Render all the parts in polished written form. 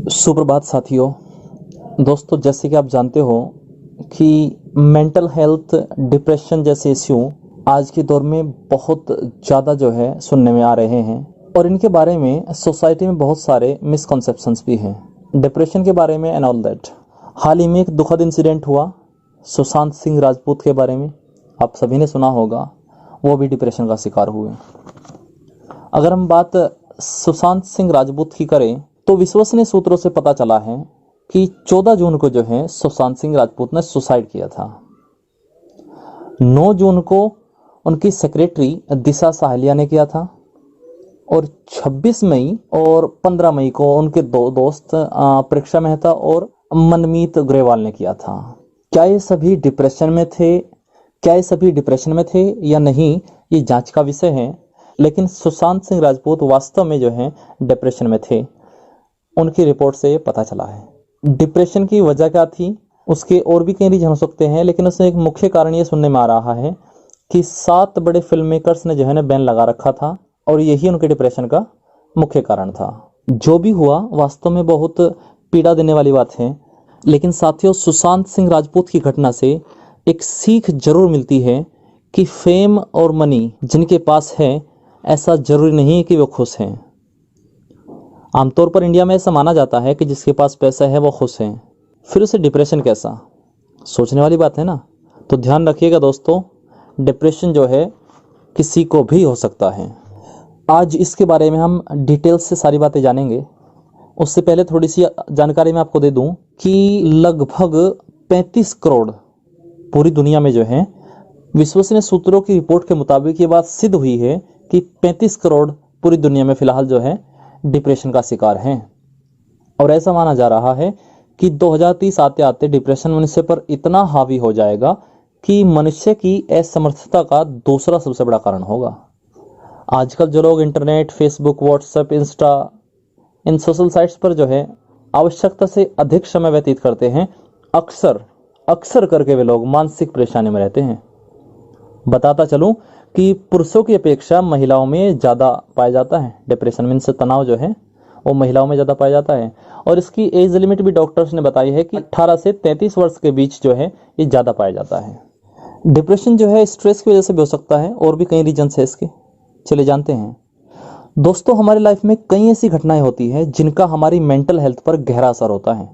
सुप्रभात साथियों। दोस्तों, जैसे कि आप जानते हो कि मेंटल हेल्थ, डिप्रेशन जैसे इश्यू आज के दौर में बहुत ज़्यादा जो है सुनने में आ रहे हैं और इनके बारे में सोसाइटी में बहुत सारे मिसकंसेप्शंस भी हैं डिप्रेशन के बारे में एंड ऑल दैट। हाल ही में एक दुखद इंसिडेंट हुआ सुशांत सिंह राजपूत के बारे में, आप सभी ने सुना होगा। वो भी डिप्रेशन का शिकार हुए। अगर हम बात सुशांत सिंह राजपूत की करें तो विश्वसनीय सूत्रों से पता चला है कि 14 जून को जो है सुशांत सिंह राजपूत ने सुसाइड किया था। 9 जून को उनकी सेक्रेटरी दिशा साहलिया ने किया था और 26 मई और 15 मई को उनके दो दोस्त परीक्षा मेहता और मनमीत ग्रेवाल ने किया था। क्या ये सभी डिप्रेशन में थे या नहीं, ये जांच का विषय है। लेकिन सुशांत सिंह राजपूत वास्तव में जो है डिप्रेशन में थे, उनकी रिपोर्ट से ये पता चला है। डिप्रेशन की वजह क्या थी, उसके और भी कई रीजन हो सकते हैं, लेकिन उसमें एक मुख्य कारण ये सुनने में आ रहा है कि 7 बड़े फिल्म मेकर्स ने जो है ना बैन लगा रखा था और यही उनके डिप्रेशन का मुख्य कारण था। जो भी हुआ वास्तव में बहुत पीड़ा देने वाली बात है, लेकिन साथियों, सुशांत सिंह राजपूत की घटना से एक सीख जरूर मिलती है कि फेम और मनी जिनके पास है, ऐसा जरूरी नहीं है कि वो खुश हैं। आमतौर पर इंडिया में ऐसा माना जाता है कि जिसके पास पैसा है वो खुश है, फिर उसे डिप्रेशन कैसा, सोचने वाली बात है ना। तो ध्यान रखिएगा दोस्तों, डिप्रेशन जो है किसी को भी हो सकता है। आज इसके बारे में हम डिटेल से सारी बातें जानेंगे। उससे पहले थोड़ी सी जानकारी मैं आपको दे दूं कि लगभग 35 करोड़ पूरी दुनिया में जो है, विश्वसनीय सूत्रों की रिपोर्ट के मुताबिक ये बात सिद्ध हुई है कि 35 करोड़ पूरी दुनिया में फिलहाल जो है डिप्रेशन का शिकार हैं। और ऐसा माना जा रहा है कि 2030 आते आते डिप्रेशन मनुष्य पर इतना हावी हो जाएगा कि मनुष्य की असमर्थता का दूसरा सबसे बड़ा कारण होगा। आजकल जो लोग इंटरनेट, फेसबुक, व्हाट्सएप, इंस्टा, इन सोशल साइट्स पर जो है आवश्यकता से अधिक समय व्यतीत करते हैं, अक्सर करके वे लोग मानसिक परेशानी में रहते हैं। बताता चलूं कि पुरुषों की अपेक्षा महिलाओं में ज़्यादा पाया जाता है। डिप्रेशन मीन्स तनाव जो है वो महिलाओं में ज़्यादा पाया जाता है और इसकी एज लिमिट भी डॉक्टर्स ने बताई है कि 18 से 33 वर्ष के बीच जो है ये ज़्यादा पाया जाता है। डिप्रेशन जो है स्ट्रेस की वजह से भी हो सकता है और भी कई रीजन है इसके, चले जानते हैं। दोस्तों, हमारी लाइफ में कई ऐसी घटनाएं होती है जिनका हमारी मेंटल हेल्थ पर गहरा असर होता है।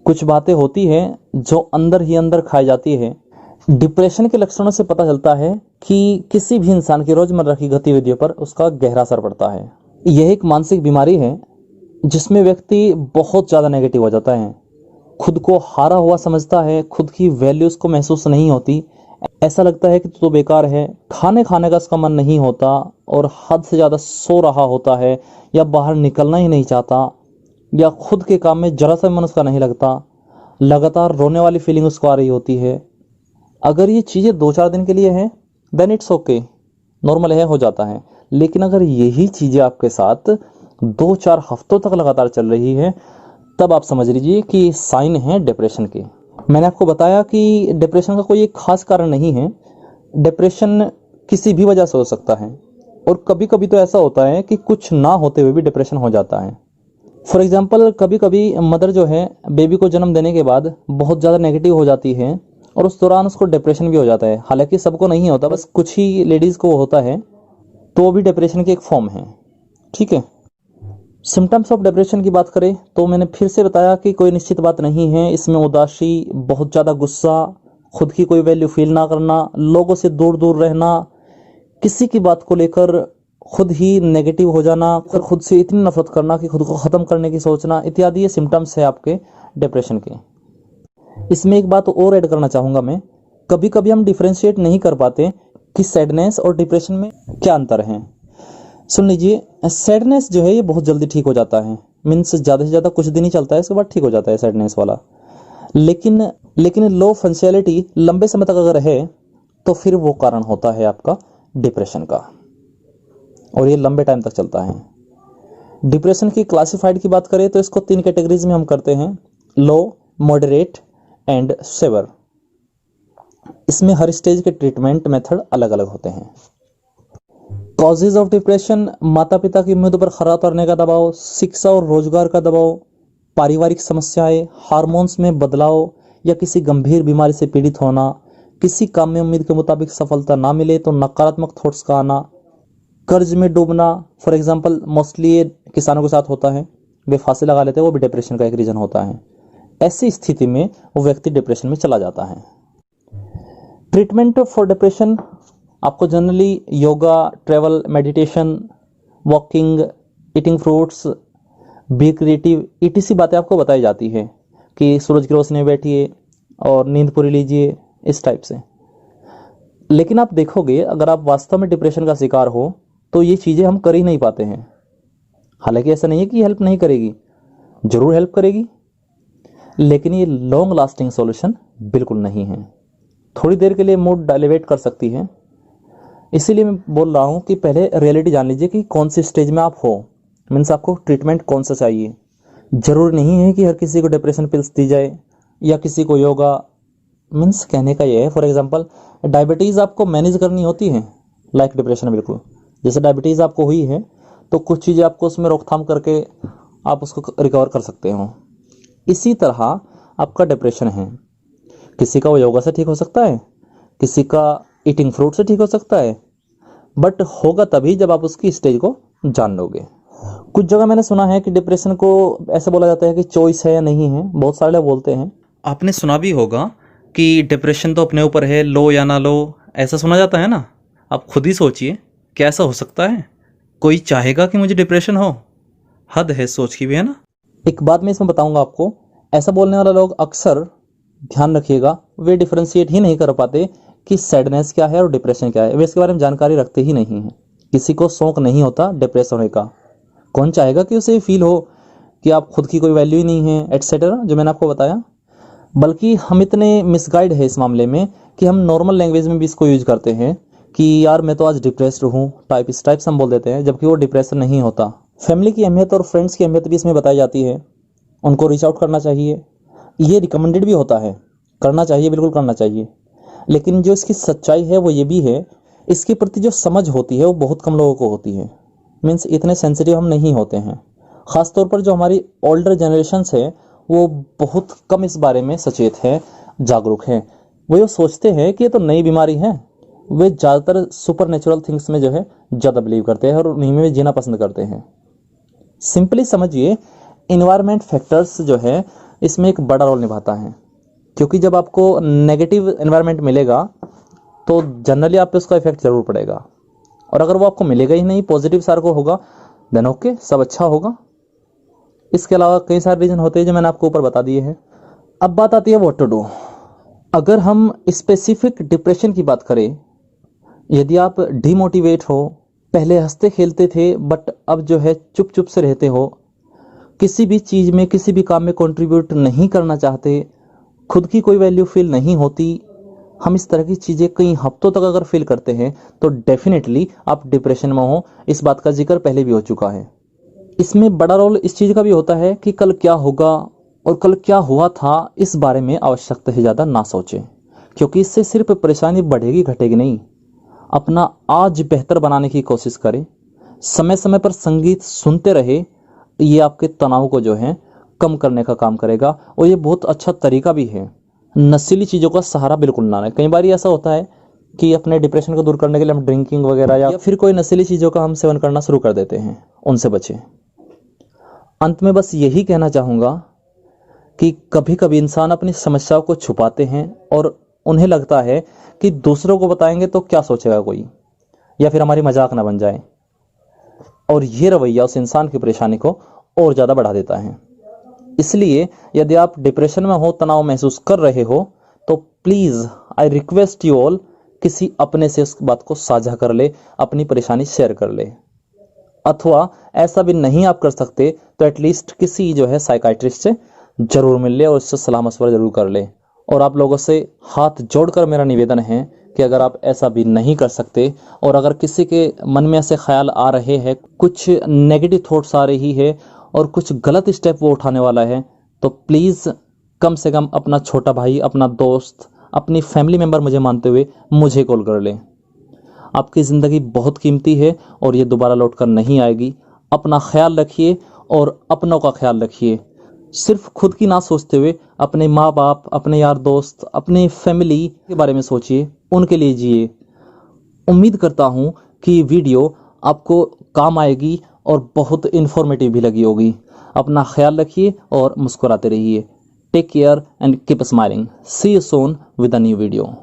कुछ बातें होती हैं जो अंदर ही अंदर खाई जाती है। डिप्रेशन के लक्षणों से पता चलता है कि किसी भी इंसान की रोजमर्रा की गतिविधियों पर उसका गहरा असर पड़ता है। यह एक मानसिक बीमारी है जिसमें व्यक्ति बहुत ज़्यादा नेगेटिव हो जाता है, खुद को हारा हुआ समझता है, खुद की वैल्यूज़ को महसूस नहीं होती, ऐसा लगता है कि तू तो बेकार है, खाने का उसका मन नहीं होता और हद से ज़्यादा सो रहा होता है या बाहर निकलना ही नहीं चाहता या खुद के काम में जरा सा मन उसका नहीं लगता, लगातार रोने वाली फीलिंग उसको आ रही होती है। अगर ये चीज़ें 2-4 दिन के लिए हैं देन इट्स ओके, नॉर्मल है, हो जाता है। लेकिन अगर यही चीज़ें आपके साथ 2-4 हफ्तों तक लगातार चल रही है, तब आप समझ लीजिए कि साइन है डिप्रेशन के। मैंने आपको बताया कि डिप्रेशन का कोई एक खास कारण नहीं है। डिप्रेशन किसी भी वजह से हो सकता है और कभी कभी तो ऐसा होता है कि कुछ ना होते हुए भी डिप्रेशन हो जाता है। फॉर एग्जाम्पल, कभी कभी मदर जो है बेबी को जन्म देने के बाद बहुत ज़्यादा नेगेटिव हो जाती है और उस दौरान उसको डिप्रेशन भी हो जाता है। हालांकि सबको नहीं होता, बस कुछ ही लेडीज़ को होता है, तो वो भी डिप्रेशन की एक फॉर्म है। ठीक है। सिम्टम्स ऑफ डिप्रेशन की बात करें तो मैंने फिर से बताया कि कोई निश्चित बात नहीं है। इसमें उदासी, बहुत ज़्यादा गुस्सा, खुद की कोई वैल्यू फील ना करना, लोगों से दूर दूर रहना, किसी की बात को लेकर खुद ही नेगेटिव हो जाना, फिर खुद से इतनी नफरत करना कि खुद को ख़त्म करने की सोचना, इत्यादि ये सिम्टम्स है आपके डिप्रेशन के। इसमें एक बात और ऐड करना चाहूँगा मैं, कभी कभी हम डिफ्रेंशिएट नहीं कर पाते कि सैडनेस और डिप्रेशन में क्या अंतर है। सुन लीजिए, सैडनेस जो है ये बहुत जल्दी ठीक हो जाता है, मीन्स ज़्यादा से ज़्यादा कुछ दिन ही चलता है, इसके बाद ठीक हो जाता है सैडनेस वाला। लेकिन लो फंक्शनैलिटी लंबे समय तक अगर है तो फिर वो कारण होता है आपका डिप्रेशन का, और ये लंबे टाइम तक चलता है। डिप्रेशन की क्लासिफाइड की बात करें तो इसको 3 कैटेगरीज में हम करते हैं, लो, मॉडरेट एंड सेवर। इसमें हर स्टेज के ट्रीटमेंट मेथड अलग अलग होते हैं। कॉजेज ऑफ डिप्रेशन: माता पिता की उम्मीदों पर खरा उतरने का दबाव, शिक्षा और रोजगार का दबाव, पारिवारिक समस्याएं, हार्मोन्स में बदलाव या किसी गंभीर बीमारी से पीड़ित होना, किसी काम में उम्मीद के मुताबिक सफलता ना मिले तो नकारात्मक थॉट्स का आना, कर्ज में डूबना, फॉर एग्जांपल मोस्टली ये किसानों के साथ होता है, वे फांसी लगा लेते हैं, वो भी डिप्रेशन का एक रीजन होता है। ऐसी स्थिति में वो व्यक्ति डिप्रेशन में चला जाता है। ट्रीटमेंट फॉर डिप्रेशन आपको generally yoga, travel, meditation, walking, eating fruits, be creative etc बातें आपको बताई जाती है कि सूरज की रोशनी में बैठिए और नींद पूरी लीजिए, इस टाइप से। लेकिन आप देखोगे अगर आप वास्तव में डिप्रेशन का शिकार हो तो ये चीज़ें हम कर ही नहीं पाते हैं। हालांकि ऐसा नहीं है कि हेल्प नहीं करेगी, जरूर हेल्प करेगी, लेकिन ये लॉन्ग लास्टिंग सॉल्यूशन बिल्कुल नहीं है। थोड़ी देर के लिए मूड एलिवेट कर सकती है, इसीलिए मैं बोल रहा हूँ कि पहले रियलिटी जान लीजिए कि कौन सी स्टेज में आप हो, मीन्स आपको ट्रीटमेंट कौन सा चाहिए। जरूरी नहीं है कि हर किसी को डिप्रेशन पिल्स दी जाए या किसी को योगा। मीन्स कहने का ये है, फॉर एग्जांपल डायबिटीज़ आपको मैनेज करनी होती है लाइक डिप्रेशन। बिल्कुल जैसे डायबिटीज़ आपको हुई है तो कुछ चीज़ें आपको उसमें रोकथाम करके आप उसको रिकवर कर सकते हो। इसी तरह आपका डिप्रेशन है, किसी का वो योगा से ठीक हो सकता है, किसी का ईटिंग फ्रूट से ठीक हो सकता है, बट होगा तभी जब आप उसकी स्टेज को जान लोगे। कुछ जगह मैंने सुना है कि डिप्रेशन को ऐसे बोला जाता है कि चॉइस है या नहीं है, बहुत सारे लोग बोलते हैं। आपने सुना भी होगा कि डिप्रेशन तो अपने ऊपर है, लो या ना लो, ऐसा सुना जाता है ना। आप खुद ही सोचिए क्या ऐसा हो सकता है? कोई चाहेगा कि मुझे डिप्रेशन हो? हद है सोच की भी, है ना। एक बात मैं इसमें बताऊंगा आपको, ऐसा बोलने वाला लोग अक्सर, ध्यान रखिएगा, वे डिफ्रेंशिएट ही नहीं कर पाते कि सैडनेस क्या है और डिप्रेशन क्या है। वे इसके बारे में जानकारी रखते ही नहीं हैं। किसी को शौक नहीं होता डिप्रेस होने का। कौन चाहेगा कि उसे फील हो कि आप खुद की कोई वैल्यू ही नहीं है, एटसेट्रा, जो मैंने आपको बताया। बल्कि हम इतने मिसगाइड है इस मामले में कि हम नॉर्मल लैंग्वेज में भी इसको यूज करते हैं कि यार मैं तो आज डिप्रेस्ड हूँ, इस टाइप से हम बोल देते हैं, जबकि वो डिप्रेशन नहीं होता। फैमिली की अहमियत और फ्रेंड्स की अहमियत भी इसमें बताई जाती है। उनको रीच आउट करना चाहिए, ये रिकमेंडेड भी होता है, करना चाहिए, बिल्कुल करना चाहिए। लेकिन जो इसकी सच्चाई है वो ये भी है, इसके प्रति जो समझ होती है वो बहुत कम लोगों को होती है। मीन्स इतने सेंसिटिव हम नहीं होते हैं। ख़ासतौर पर जो हमारी ओल्डर जनरेशन्स है वो बहुत कम इस बारे में सचेत है, जागरूक है। वो ये सोचते हैं कि ये तो नई बीमारी है। वे ज़्यादातर सुपर नेचुरल थिंग्स में जो है ज़्यादा बिलीव करते हैं और उन्हीं में जीना पसंद करते हैं। सिंपली समझिए, इन्वायरमेंट फैक्टर्स जो है इसमें एक बड़ा रोल निभाता है, क्योंकि जब आपको नेगेटिव एनवायरनमेंट मिलेगा तो जनरली आप पे उसका इफेक्ट जरूर पड़ेगा, और अगर वो आपको मिलेगा ही नहीं, पॉजिटिव सार को होगा, देन ओके, सब अच्छा होगा। इसके अलावा कई सारे रीजन होते हैं जो मैंने आपको ऊपर बता दिए हैं। अब बात आती है व्हाट टू डू। अगर हम स्पेसिफिक डिप्रेशन की बात करें, यदि आप डिमोटिवेट हो, पहले हंसते खेलते थे बट अब जो है चुप चुप से रहते हो, किसी भी चीज़ में, किसी भी काम में कंट्रीब्यूट नहीं करना चाहते, खुद की कोई वैल्यू फील नहीं होती, हम इस तरह की चीज़ें कई हफ्तों तक अगर फील करते हैं तो डेफिनेटली आप डिप्रेशन में हो। इस बात का जिक्र पहले भी हो चुका है। इसमें बड़ा रोल इस चीज़ का भी होता है कि कल क्या होगा और कल क्या हुआ था, इस बारे में आवश्यकता से ज़्यादा ना सोचें, क्योंकि इससे सिर्फ परेशानी बढ़ेगी, घटेगी नहीं। अपना आज बेहतर बनाने की कोशिश करें, समय समय पर संगीत सुनते रहे, ये आपके तनाव को जो है कम करने का काम करेगा, और ये बहुत अच्छा तरीका भी है। नशीली चीज़ों का सहारा बिल्कुल ना लें। कई बार ऐसा होता है कि अपने डिप्रेशन को दूर करने के लिए हम ड्रिंकिंग वगैरह या फिर कोई नशीली चीज़ों का हम सेवन करना शुरू कर देते हैं, उनसे बचें। अंत में बस यही कहना चाहूँगा कि कभी कभी इंसान अपनी समस्याओं को छुपाते हैं और उन्हें लगता है कि दूसरों को बताएंगे तो क्या सोचेगा कोई, या फिर हमारी मजाक ना बन जाए, और ये रवैया उस इंसान की परेशानी को और ज़्यादा बढ़ा देता है। इसलिए यदि आप डिप्रेशन में हो, तनाव महसूस कर रहे हो, तो please I request you all, किसी अपने से उस बात को साझा कर ले, अपनी परेशानी शेयर कर ले। अथवा ऐसा भी नहीं आप कर सकते तो एटलीस्ट किसी जो है साइकाइट्रिस्ट से जरूर मिल ले और उससे सलाह मशवरा जरूर कर ले। और आप लोगों से हाथ जोड़कर मेरा निवेदन है कि अगर आप ऐसा भी नहीं कर सकते और अगर किसी के मन में ऐसे ख्याल आ रहे हैं, कुछ नेगेटिव थॉट्स आ रही है और कुछ गलत स्टेप वो उठाने वाला है, तो प्लीज़ कम से कम अपना छोटा भाई, अपना दोस्त, अपनी फैमिली मेम्बर मुझे मानते हुए मुझे कॉल कर ले। आपकी ज़िंदगी बहुत कीमती है और ये दोबारा लौट कर नहीं आएगी। अपना ख्याल रखिए और अपनों का ख्याल रखिए। सिर्फ खुद की ना सोचते हुए अपने माँ बाप, अपने यार दोस्त, अपने फैमिली के बारे में सोचिए, उनके लिए जिए। उम्मीद करता हूँ कि वीडियो आपको काम आएगी और बहुत इन्फॉर्मेटिव भी लगी होगी। अपना ख्याल रखिए और मुस्कुराते रहिए। Take care and keep smiling. See you soon with a new video.